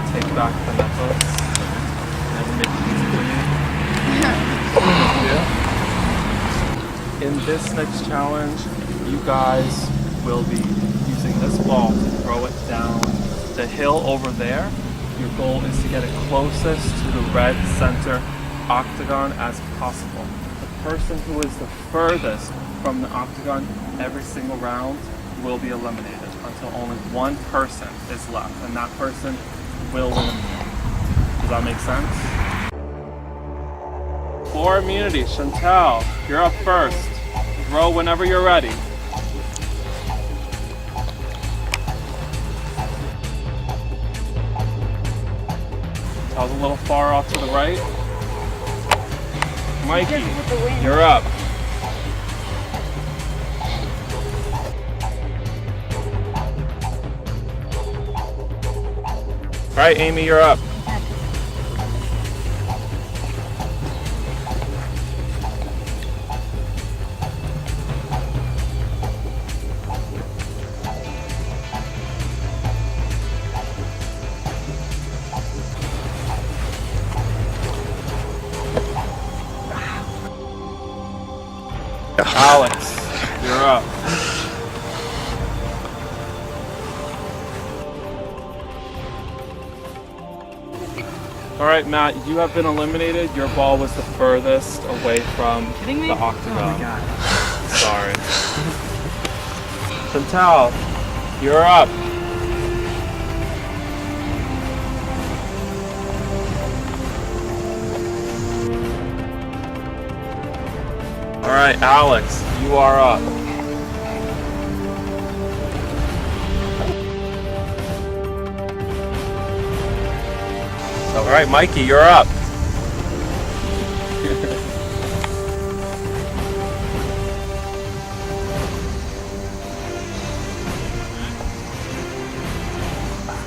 I'll take back the necklace and make it easy for you. In this next challenge, you guys will be using this ball to throw it down the hill over there. Your goal is to get it closest to the red center octagon as possible. The person who is the furthest from the octagon every single round will be eliminated until only one person is left, and that person will win immunity. Does that make sense? For immunity, Chantal, you're up first. Throw whenever you're ready. Chantal's a little far off to the right. Mikey, you're up. All right, Amy, you're up. Alex, you're up. All right, Matt, you have been eliminated. Your ball was the furthest away from the octagon. Oh my God. Sorry. Chantal, you're up. All right, Alex, you are up. All right, Mikey, you're up.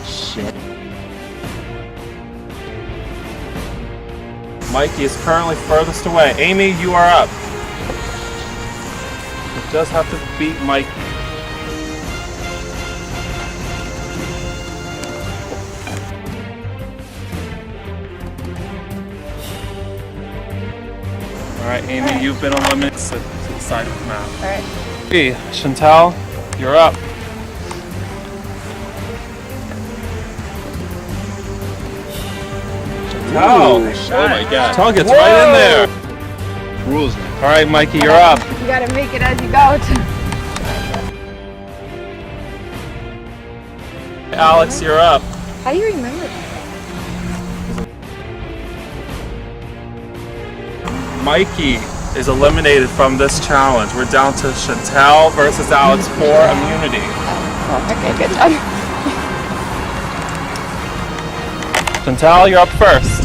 Shit. Mikey is currently furthest away. Amy, you are up. You just have to beat Mikey. All right, Amy, you've been eliminated to the side of the map. All right. Hey, Chantal, you're up. Chantal, oh my God! Chantal gets right in there. Rules. All right, Mikey, you're up. You gotta make it as you go. Alex, you're up. How do you remember that? Mikey is eliminated from this challenge. We're down to Chantal versus Alex for immunity. Oh, okay, good job. Chantal, you're up first.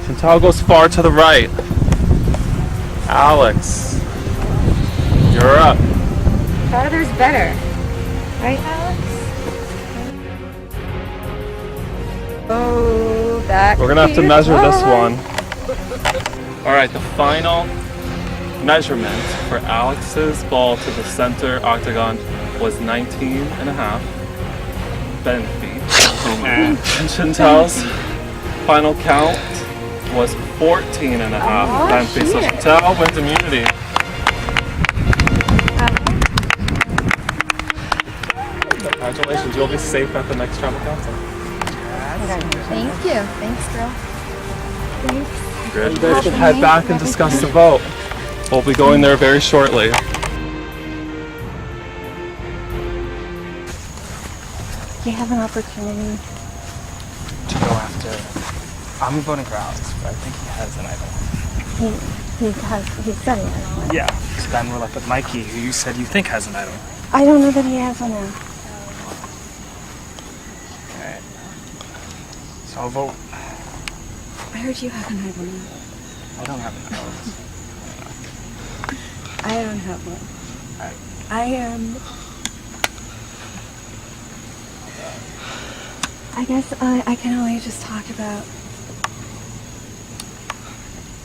Chantal goes far to the right. Alex, you're up. Farther's better. Right, Alex? Oh, that We're gonna have to measure this one. All right, the final measurement for Alex's ball to the center octagon was 19 and a half bend feet. And Chantal's final count was 14 and a half bend feet. So Chantal wins immunity. Congratulations, you'll be safe at the next tribal council. Thank you. Thanks, girl. Thanks. You guys should head back and discuss the vote. We'll be going there very shortly. You have an opportunity To go after. I'm voting for Alex, but I think he has an idol. He's got an idol. Yeah. So then we're left with Mikey, who you said you think has an idol. I don't know that he has one now. Alright. So I'll vote. I heard you have an idol now. I don't have an idol. I don't have one. Alright. I guess I can only just talk about.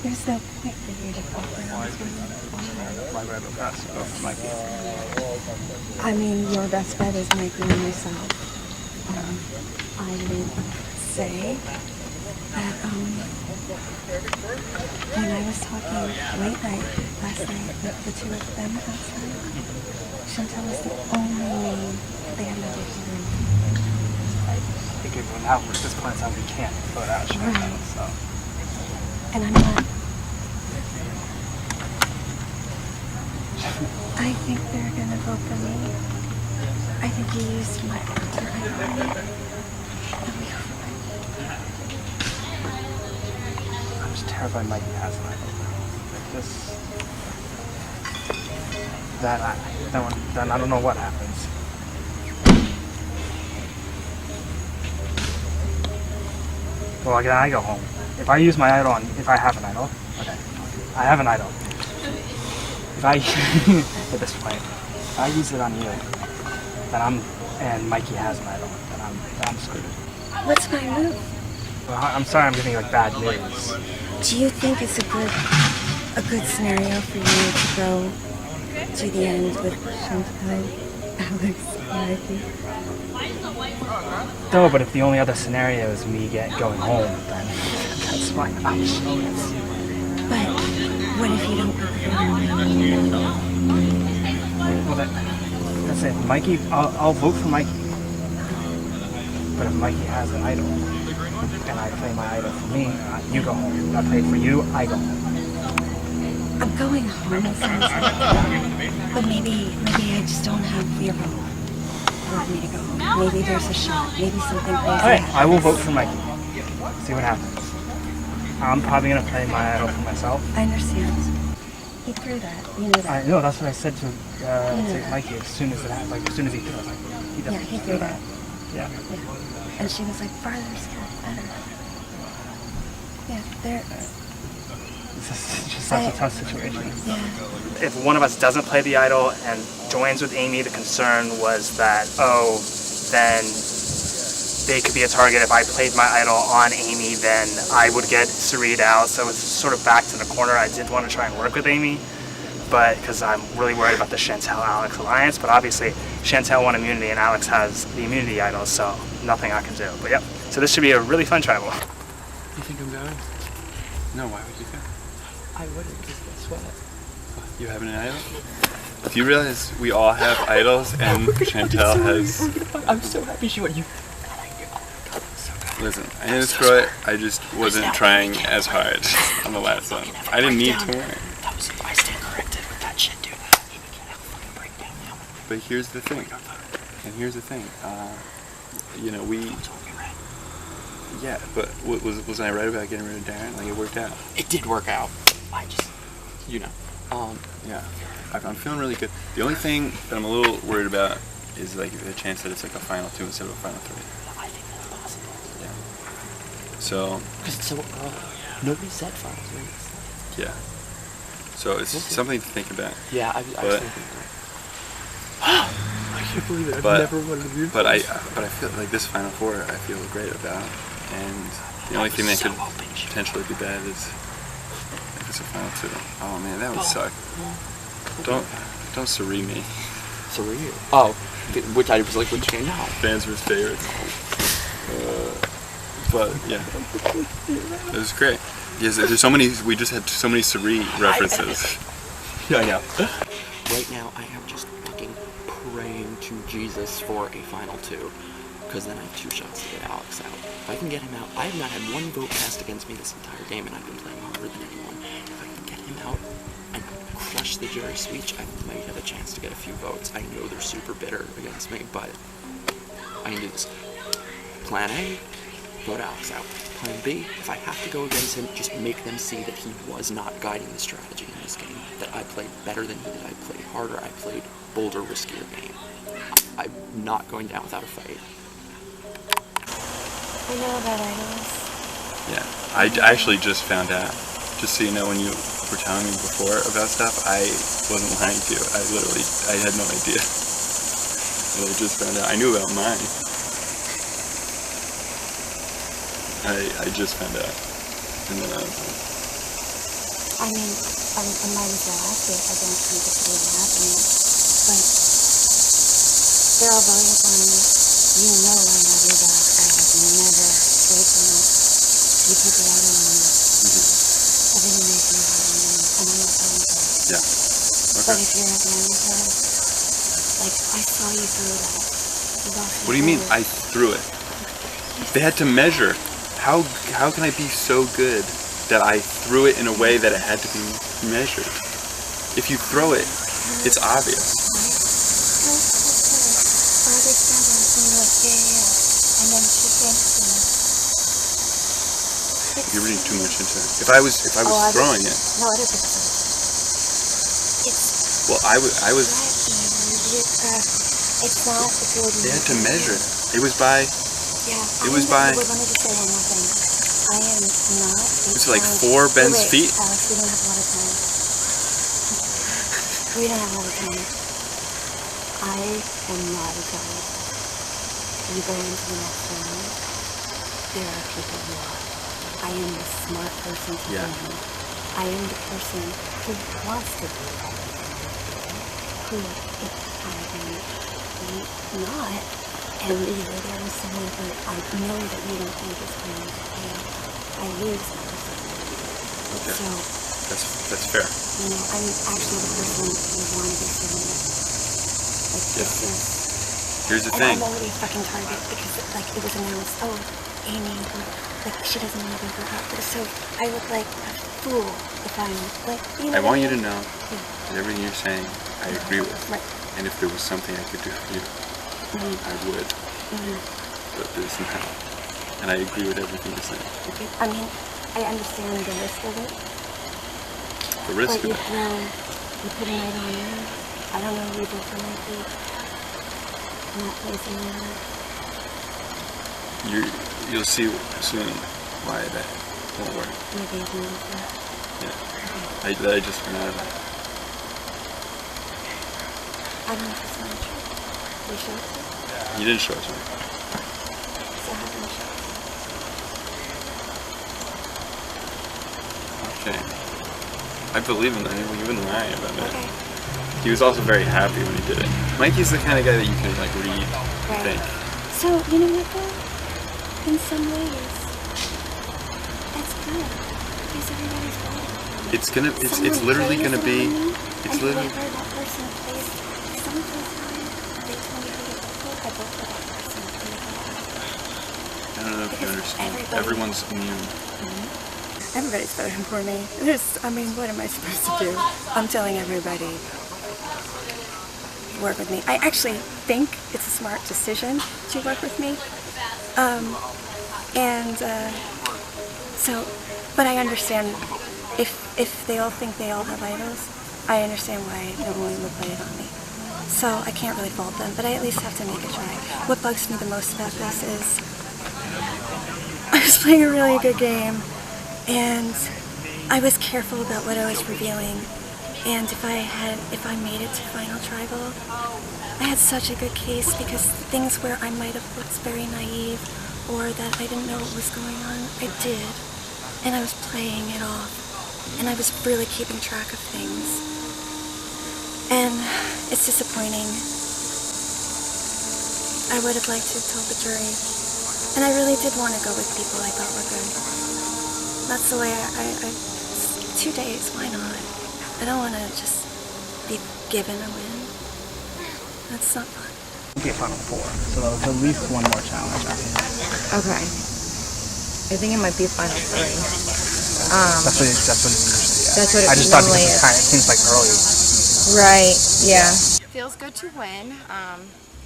There's that point for you to go for. Why would I vote for Mikey? I mean, your best bet is Mikey and myself. I would say that, when I was talking late night last night with the two of them outside, Chantel was the only name they had never heard. Because now at this point in time we can't vote out Chantel, Right. so. And I'm not. I think they're gonna vote for me. I think you used my identity. I'm just terrified Mikey has an idol. Like this. Then I don't know what happens. Well, again, I go home. If I use my idol on, if I have an idol, okay, I have an idol. If I, at this point, if I use it on you, then and Mikey has an idol, then I'm screwed. What's my move? Well, I'm sorry I'm giving you like bad news. Do you think it's a good scenario for you to go to the end with Chantal, Alex, Mikey? No, but if the only other scenario is me going home, then that's my option. But what if you don't go Well, that's it. Mikey, I'll vote for Mikey. But if Mikey has an idol, and I play my idol for me, you go home. I play for you, I go home. I'm going home, it sounds like. But maybe I just don't have your vote for me to go home. Maybe there's a shot. Maybe something crazy Alright, happens. I will vote for Mikey. See what happens. I'm probably going to play my idol for myself. I understand. He threw that. You know that. I know, that's what I said to Mikey as soon as it happened. Like, as soon as he threw it, I was like, he Yeah, doesn't he threw that. Yeah. Yeah. And she was like, farther's better. Yeah, there. It's just such a tough situation. Yeah. If one of us doesn't play the idol and joins with Amy, the concern was that, then they could be a target. If I played my idol on Amy, then I would get Sareed out. So it's sort of back to the corner. I did want to try and work with Amy, but because I'm really worried about the Chantel-Alex alliance. But obviously, Chantel won immunity and Alex has the immunity idol, so nothing I can do. But yep, so this should be a really fun tribal. You think I'm going? No, why would you go? I wouldn't, because guess what? You have an idol? Do you realize we all have idols and Chantel has... I'm so happy she went. You. Listen, I didn't screw it, I just wasn't trying as hard on the last one. I didn't need to win. That was, I stand corrected with that shit, dude. He can't have a fucking breakdown now. But here's the thing. And here's the thing. You know, we... Yeah, but wasn't I right about getting rid of Darren? Like, it worked out. It did work out. I just, you know. Yeah, I'm feeling really good. The only thing that I'm a little worried about is like the chance that it's like a final 2 instead of a final 3. I think that's possible. Yeah. So. Because it's so early. Nobody said final 3. Yeah. So it's something to think about. Yeah, I was thinking that. I can't believe it. I've never wanted to do this. But I feel like this final 4 I feel great about, and the only thing that could potentially be bad is if it's a final 2. Oh man, that would suck. Don't Saree me. Saree? Oh, which I was like, which game now? Fans were favorites. But yeah, it was great. Yes, there's so many. We just had so many Saree references. Yeah, I know. Right now, I am just fucking praying to Jesus for a final 2, because then I have 2 shots to get Alex out. If I can get him out, I have not had 1 vote cast against me this entire game, and I've been playing harder than anyone. If I can get him out and crush the jury speech, I might have a chance to get a few votes. I know they're super bitter against me, but I can do this. Plan A, vote Alex out. Plan B, if I have to go against him, just make them see that he was not guiding the strategy in this game. That I played better than he did. I played harder. I played bolder, riskier game. I'm not going down without a fight. I know about idols. Yeah, I actually just found out. Just so you know, when you were telling me before about stuff, I wasn't lying to you. I had no idea. And I just found out. I knew about mine. I just found out. And then I was like... I mean, I might as well ask it. I don't think it's really happening. But they're all voting for me. You know I have your back. I have never spoken up. You put the idol on me. Everything makes me hard on you, and I'm not going to. Yeah. But Okay. if you're at the end of it, like, I saw you through that. What do you mean I threw it? They had to measure. How can I be so good that I threw it in a way that it had to be measured? If you throw it, it's obvious. Father said it, and you're like, yeah. And then she thanks me. You're reading too much into it. If I was throwing it, No, I don't think so. It's well, I was. it's not a good. They had to measure it. It was by. Yeah. It was by. Wait, let me just say one more thing. I am not. It's like 4 Ben's feet. Alex, we don't have a lot of time. We don't have a lot of time. I am not a god. You go into the next round. There are people who are. I am the smart person to Yeah. win. I am the person who wants to be. Who, if I am not, and you're there with someone who I know that you don't think is going to fail, I lose that person. Okay. So, That's fair. you know, I'm actually the person who would want to be feeling it. Like, Yeah. this is. Here's the And thing. I'm already a fucking target because, like, it was announced, oh, Amy, like, she doesn't want to go out. So I look like a fool if I'm, like, you know. I want you to what know that everything you're saying, I agree with. Right. And if there was something I could do for you, I would. But there's not. And I agree with everything you're saying. Okay. I mean, I understand the risk of it. The risk But of you it. throw, you put a night on me. I don't know, you both on my feet. I'm not placing you. You'll see soon why that won't work. Maybe I can look that. Yeah. I just ran out of that. I don't know if it's not true. You sure it's true? You didn't show it to me. So how can you show it? Okay. I believe in that. You've been lying about it. Okay. He was also very happy when he did it. Mikey's the kind of guy that you can like read and Right. think. So, you know what though? In some ways, that's good. Because everybody's right. It's literally gonna be. It's and literally. whoever that person plays, some plays hard. They tell me who to vote for. I vote for that person. I don't know if you Because understand. Everyone's immune. Everybody's voting for me. What am I supposed to do? I'm telling everybody, work with me. I actually think it's a smart decision to work with me. But I understand if they all think they all have idols, I understand why no one would play it on me. So I can't really fault them, but I at least have to make a try. What bugs me the most about this is I was playing a really good game, and I was careful about what I was revealing. And if I made it to Final Tribal, I had such a good case because things where I might have looked very naive or that I didn't know what was going on, I did. And I was playing it off. And I was really keeping track of things. And it's disappointing. I would have liked to have told the jury. And I really did want to go with people I thought were good. That's the way I 2 days, why not? I don't want to just be given a win. That's not fun. Be a Final Four, so it's at least one more challenge. Okay. I think it might be Final 3. That's what it usually is. That's what it I just thought normally because is. it seems like early. Right, yeah. Feels good to win.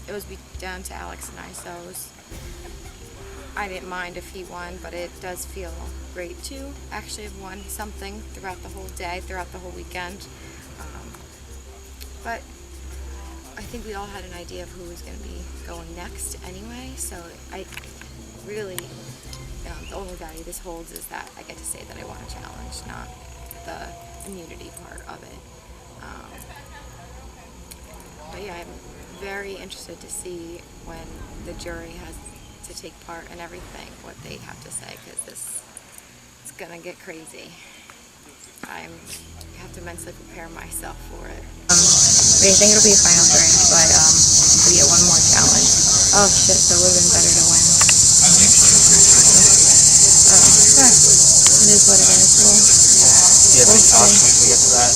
It was down to Alex and I, so I didn't mind if he won, but it does feel great to actually have won something throughout the whole day, throughout the whole weekend. But I think we all had an idea of who was going to be going next anyway, so I really, the only value this holds is that I get to say that I won a challenge, not the immunity part of it. But yeah, I'm very interested to see when the jury has to take part in everything, what they have to say, because this is gonna get crazy. I have to mentally prepare myself for it. I think it'll be a Final 3, but we get one more challenge. Oh shit, that would have been better to win. It is what it is. Do you have any thoughts once we get to that?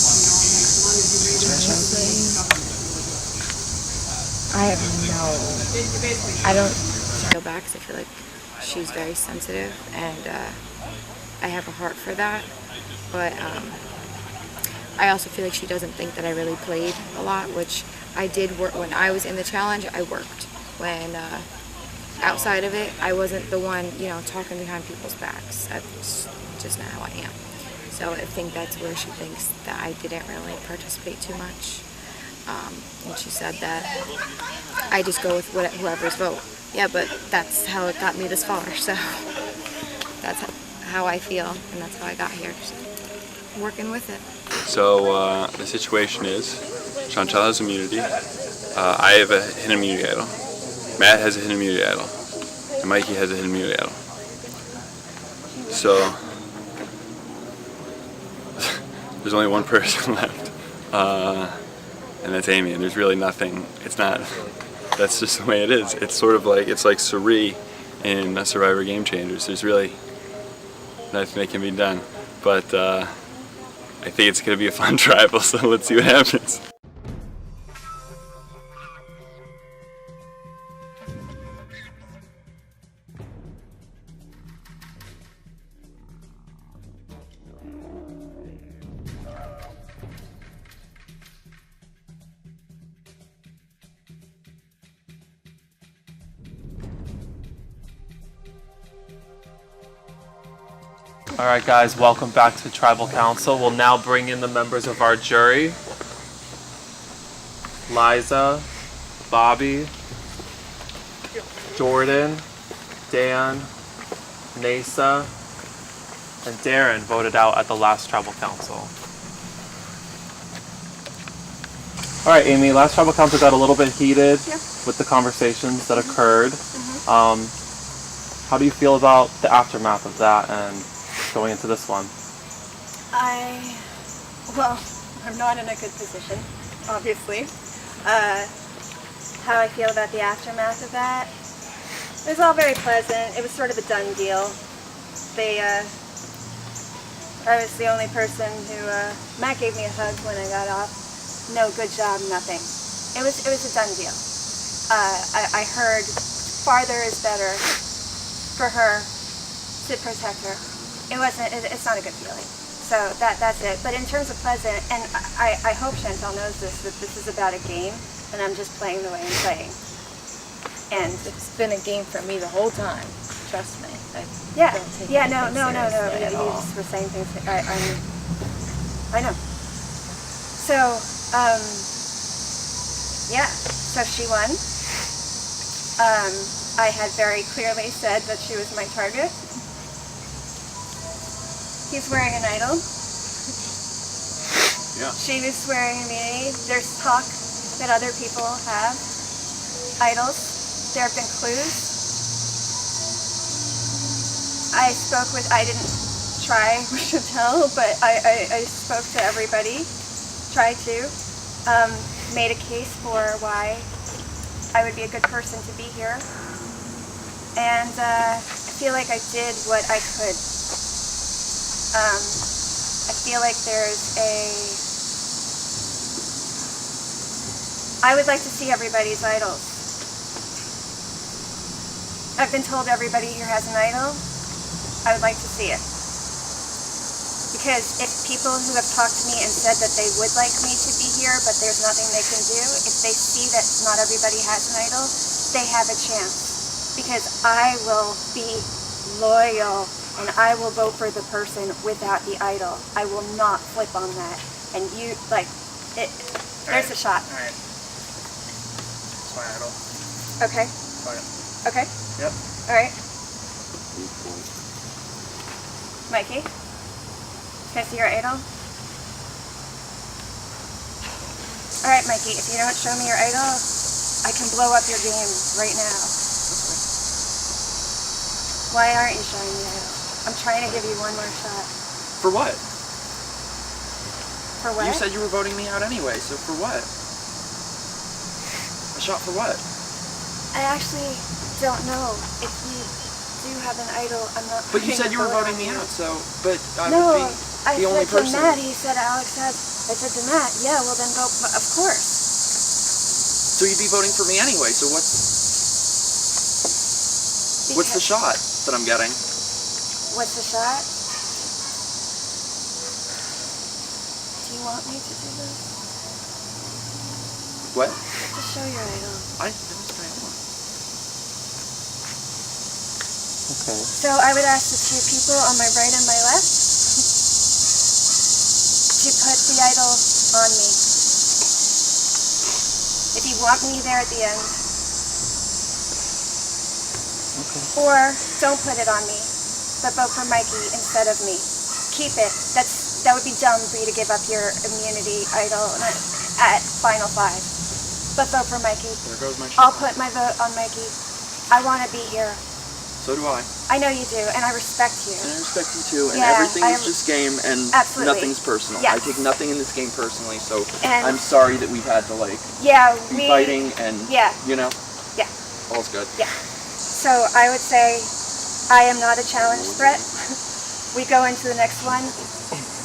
I have no. I don't. Go back because I feel like she's very sensitive, and I have a heart for that. But I also feel like she doesn't think that I really played a lot, which I did work when I was in the challenge. I worked. When outside of it, I wasn't the one, talking behind people's backs. That's just not how I am. So I think that's where she thinks that I didn't really participate too much. And she said that I just go with whoever's vote. Yeah, but that's how it got me this far. So that's how I feel, and that's how I got here. Just working with it. So the situation is, Chantal has immunity. I have a hidden immunity idol. Matt has a hidden immunity idol. And Mikey has a hidden immunity idol. So there's only one person left, and that's Amy. And there's really nothing. It's not. That's just the way it is. It's sort of like Suri in Survivor Game Changers. There's really nothing that can be done. But I think it's going to be a fun tribal. So let's see what happens. All right, guys, welcome back to Tribal Council. We'll now bring in the members of our jury. Liza, Bobby, Jordan, Dan, Nasa, and Darren voted out at the last Tribal Council. All right, Amy, last Tribal Council got a little bit heated with the conversations that occurred. How do you feel about the aftermath of that and going into this one? I'm not in a good position, obviously. How I feel about the aftermath of that, it was all very pleasant. It was sort of a done deal. I was the only person who, Matt gave me a hug when I got off. No, good job, nothing. It was a done deal. I heard farther is better for her to protect her. It's not a good feeling. So that's it. But in terms of pleasant, and I hope Chantal knows this, that this is about a game, and I'm just playing the way I'm playing. And It's been a game for me the whole time. Trust me. no. You You just were saying things. I know. So, so she won. I had very clearly said that she was my target. He's wearing an idol. Yeah. She was wearing me. There's talk that other people have idols. There have been clues. I didn't try with Chantel, but I spoke to everybody, tried to, made a case for why I would be a good person to be here. And I feel like I did what I could. I feel like I would like to see everybody's idols. I've been told everybody here has an idol. I would like to see it. Because if people who have talked to me and said that they would like me to be here, but there's nothing they can do, if they see that not everybody has an idol, they have a chance. Because I will be loyal. And I will vote for the person without the idol. I will not flip on that. And you, there's a shot. All right. It's my idol. Okay. Fine. Okay. Yep. All right. Mikey, can I see your idol? All right, Mikey, if you don't show me your idol, I can blow up your game right now. Why aren't you showing me your idol? I'm trying to give you one more shot. For what? For what? You said you were voting me out anyway, so for what? A shot for what? I actually don't know if we do have an idol. I'm not. But you putting said a you were vote voting on me you. out, so, but I No, would I be the only said to person. Matt. He said Alex has. I said to Matt, yeah, well then go. Of course. So you'd be voting for me anyway, so what's the shot that I'm getting? What's the shot? Do you want me to do this? What? Just show your idol. I understand. Okay. So I would ask the two people on my right and my left to put the idol on me. If you want me there at the end. Okay. Or don't put it on me, but vote for Mikey instead of me. Keep it. That would be dumb for you to give up your immunity idol at Final 5. But vote for Mikey. There goes my shot. I'll put my vote on Mikey. I want to be here. So do I. I know you do, and I respect you. And I respect you too, and Yeah, everything is I'm- just game, and Absolutely. nothing's personal. Yes. I take nothing in this game personally, so And- I'm sorry that we've had to, like, Yeah, be fighting, and, Yeah. you know, Yeah. all's good. Yeah. So I would say I am not a challenge threat. We go into the next one.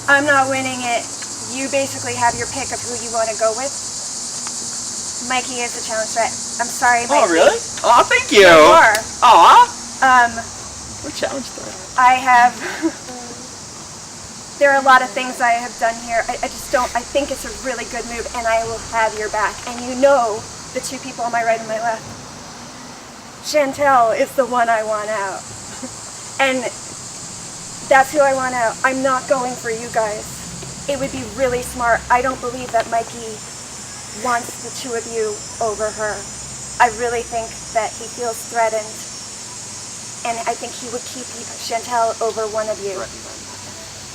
I'm not winning it. You basically have your pick of who you want to go with. Mikey is a challenge threat. I'm sorry, Mikey. Oh, really? Oh, thank you! You are. Aw! We're challenged there. I have. There are a lot of things I have done here. I just don't. I think it's a really good move, and I will have your back. And you know the two people on my right and my left. Chantel is the one I want out. And that's who I want out. I'm not going for you guys. It would be really smart. I don't believe that Mikey wants the two of you over her. I really think that he feels threatened. And I think he would keep Chantel over one of you.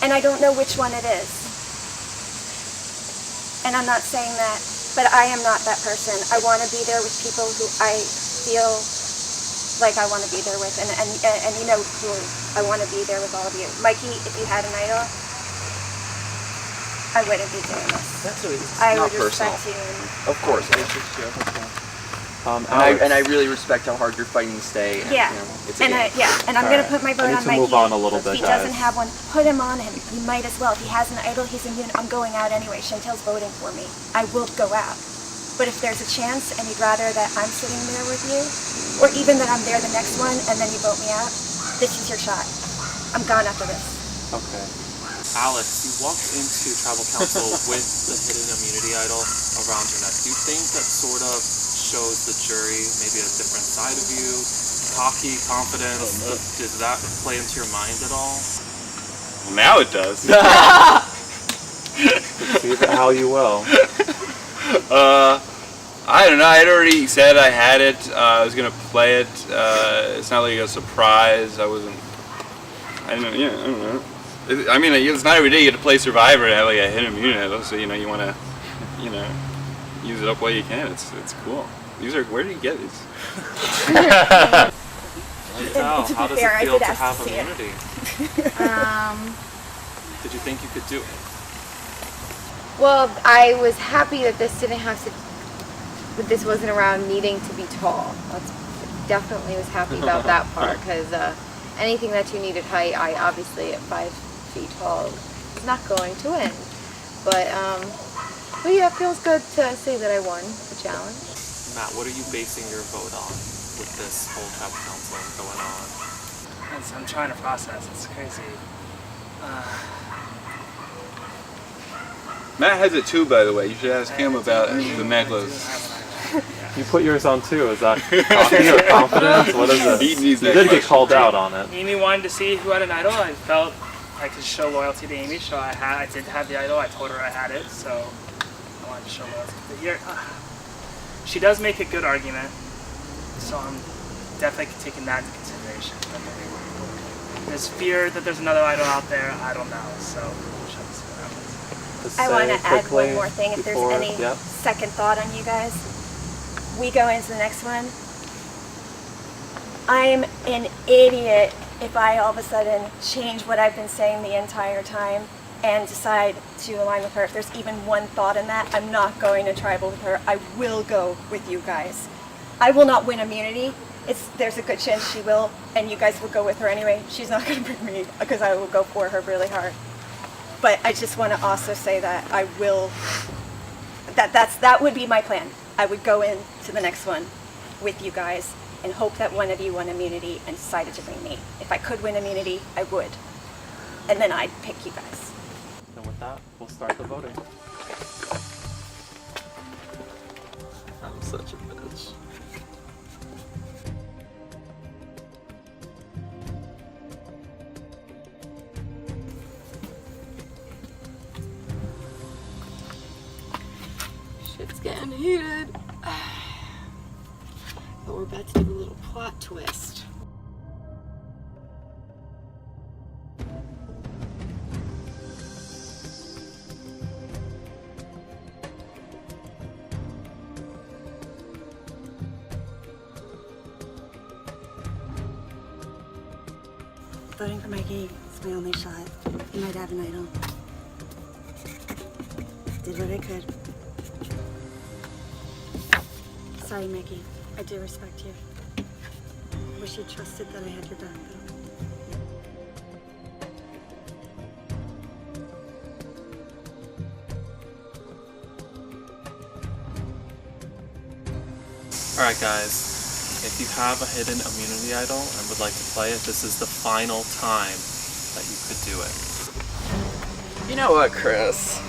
And I don't know which one it is. And I'm not saying that, but I am not that person. I want to be there with people who I feel like I want to be there with, and you know who I want to be there with all of you. Mikey, if you had an idol, I wouldn't be doing this. That's what it's I not would personal. respect you. Of course. And I really respect how hard you're fighting to stay. And, Yeah, you know, it's a game. and I'm gonna put my vote I need on to Mikey. move on a little bit, If he doesn't guys. have one, put him on him. He might as well. If he has an idol, he's immune. I'm going out anyway. Chantel's voting for me. I will go out. But if there's a chance and you'd rather that I'm sitting there with you, or even that I'm there the next one and then you vote me out, this is your shot. I'm gone after this. Okay. Alex, you walked into tribal council with the hidden immunity idol around your neck. Do you think that sort of shows the jury maybe a different side of you? Cocky, confidence? Does that play into your mind at all? Well, now it does. See how you will. I don't know. I'd already said I had it. I was gonna play it. It's not like a surprise. I don't know. I mean, it's not every day you get to play Survivor and have like a hidden immunity. So you want to, use it up while you can. It's cool. Where do you get these? How To be does fair, I it feel did to ask have to see it. immunity? Did you think you could do it? Well, I was happy that this didn't have to, that this wasn't around needing to be tall. That's definitely was happy about that part, because anything that you needed height, I obviously at 5 feet tall is not going to win. But yeah, it feels good to say that I won the challenge. Matt, what are you basing your vote on with this whole tribal council going on? I'm trying to process. It's crazy. Matt has it too, by the way. You should ask him about the necklace. You put yours on too. Is that cocky or confidence? What is it? He needs You that did get question. called out on it. Amy wanted to see who had an idol. I felt I could show loyalty to Amy, so I did have the idol. I told her I had it, so I wanted to show loyalty. But she does make a good argument, so I'm definitely taking that into consideration. There's fear that there's another idol out there. I don't know, so we'll see what happens. I want to add one more thing if there's any Yep. second thought on you guys. We go into the next one. I'm an idiot if I all of a sudden change what I've been saying the entire time and decide to align with her. If there's even one thought in that, I'm not going to tribal with her. I will go with you guys. I will not win immunity. There's a good chance she will, and you guys will go with her anyway. She's not going to bring me because I will go for her really hard. But I just want to also say that I will. That would be my plan. I would go into the next one with you guys and hope that one of you won immunity and decided to bring me. If I could win immunity, I would, and then I'd pick you guys. And with that, we'll start the voting. I'm such a bitch. Shit's getting heated. But we're about to do a little plot twist. Voting for Mikey is my only shot. He might have an idol. Did what I could. Sorry, Mikey. I do respect you. Wish you trusted that I had your back, though. Alright guys, if you have a hidden immunity idol and would like to play it, this is the final time that you could do it. You know what, Chris?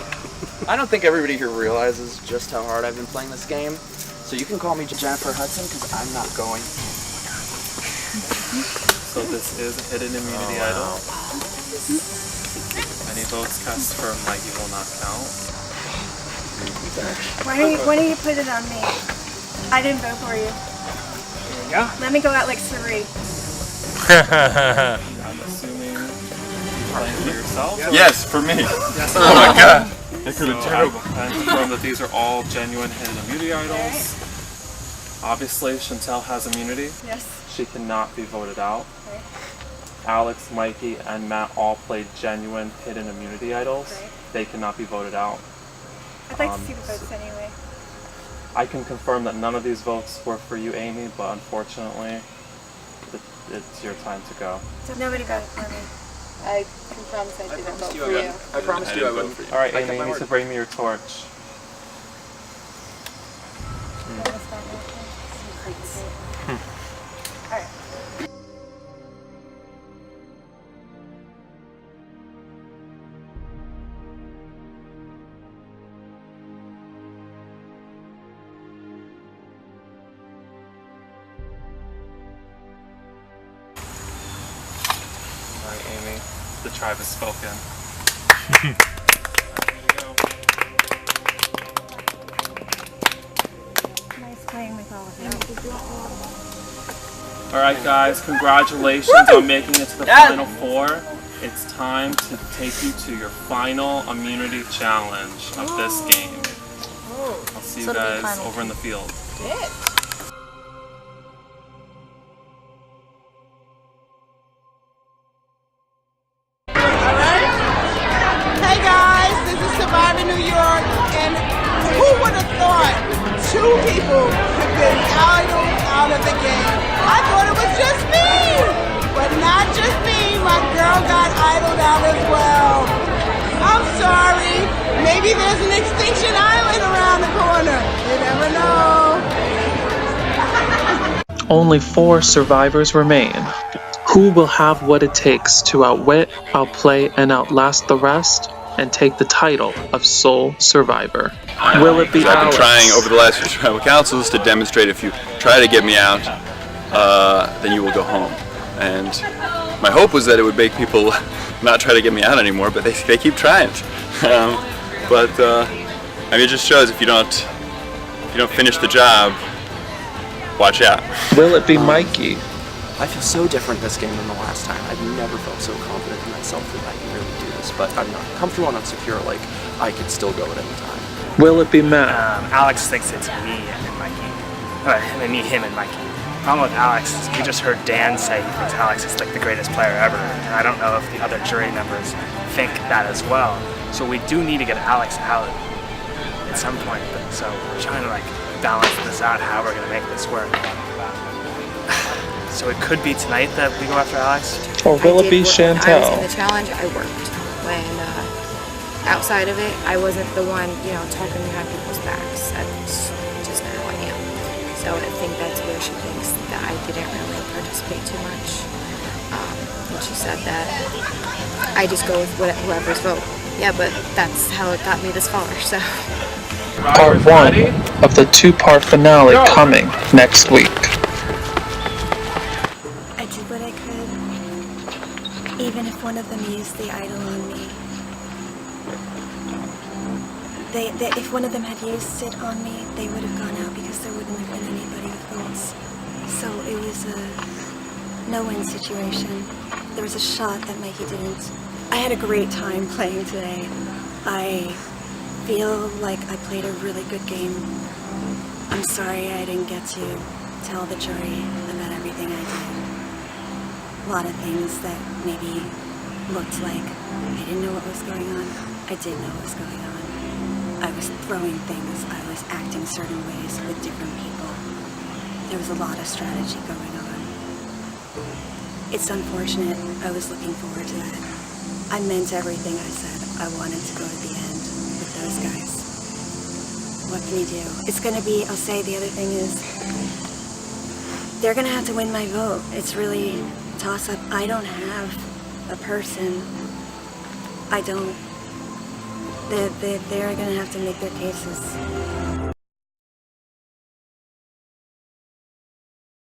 I don't think everybody here realizes just how hard I've been playing this game. So you can call me Jennifer Hudson because I'm not going. So this is a hidden immunity idol. Any votes cast for Mikey will not count. Why don't you put it on me? I didn't vote for you. There we go. Let me go out like Suri. I'm assuming you're playing for yourself? Yes, for me. Yes. Oh my god. That could So have I terrible. can confirm that these are all genuine hidden immunity idols. Obviously, Chantel has immunity. Yes. She cannot be voted out. Okay. Alex, Mikey, and Matt all played genuine hidden immunity idols. Right. They cannot be voted out. I'd like to see the votes anyway. I can confirm that none of these votes were for you, Amy, but unfortunately, it's your time to go. So nobody voted for me. I can promise I didn't vote for you. I promised you I wouldn't. All right, I Amy, kept you my need to word. bring me your torch. Alright. All right, Amy, the tribe has spoken. Nice playing with all of you. All right, guys, congratulations on making it to the final four. It's time to take you to your final immunity challenge of this game. I'll see you guys over in the field. Hey guys, this is Survivor New York, and who would have thought two people could get idled out of the game? I thought it was just me, but not just me. My girl got idled out as well. I'm sorry. Maybe there's an Extinction Island around the corner. You never know. Only 4 survivors remain. Who will have what it takes to outwit, outplay, and outlast the rest, and take the title of sole survivor? Will it be I've been Alex? trying over the last few tribal councils to demonstrate if you try to get me out, then you will go home. And my hope was that it would make people not try to get me out anymore, but they keep trying. I mean, it just shows if you don't finish the job, watch out. Will it be Mikey? I feel so different this game than the last time. I've never felt so confident in myself that I can really do this, but I'm not comfortable and unsecure, like I could still go at any time. Will it be Matt? Alex thinks it's me and Mikey. Him and Mikey. The problem with Alex is you just heard Dan say he thinks Alex is like the greatest player ever, and I don't know if the other jury members think that as well. So we do need to get Alex out at some point. So we're trying to like balance this out, how we're gonna make this work. So it could be tonight that we go after Alex? Or will it be When I was in Chantel? the challenge, I worked. When outside of it, I wasn't the one, talking behind people's backs. That's just not who I am. So I think that's where she thinks that I didn't really participate too much. And she said that I just go with whoever's vote. Yeah, but that's how it got me this far, so. Part 1 of the 2-part finale coming next week. I did what I could, even if one of them used the idol on me. If one of them had used it on me, they would have gone out because there wouldn't have been anybody with votes. So it was a no-win situation. There was a shot that Mikey didn't. I had a great time playing today. I feel like I played a really good game. I'm sorry I didn't get to tell the jury about everything I did. A lot of things that maybe looked like I didn't know what was going on. I did know what was going on. I was throwing things. I was acting certain ways with different people. There was a lot of strategy going on. It's unfortunate. I was looking forward to that. I meant everything I said. I wanted to go to the end with those guys. What can you do? It's gonna be, I'll say the other thing is, they're gonna have to win my vote. It's really toss-up. I don't have a person. I don't. They're gonna have to make their cases.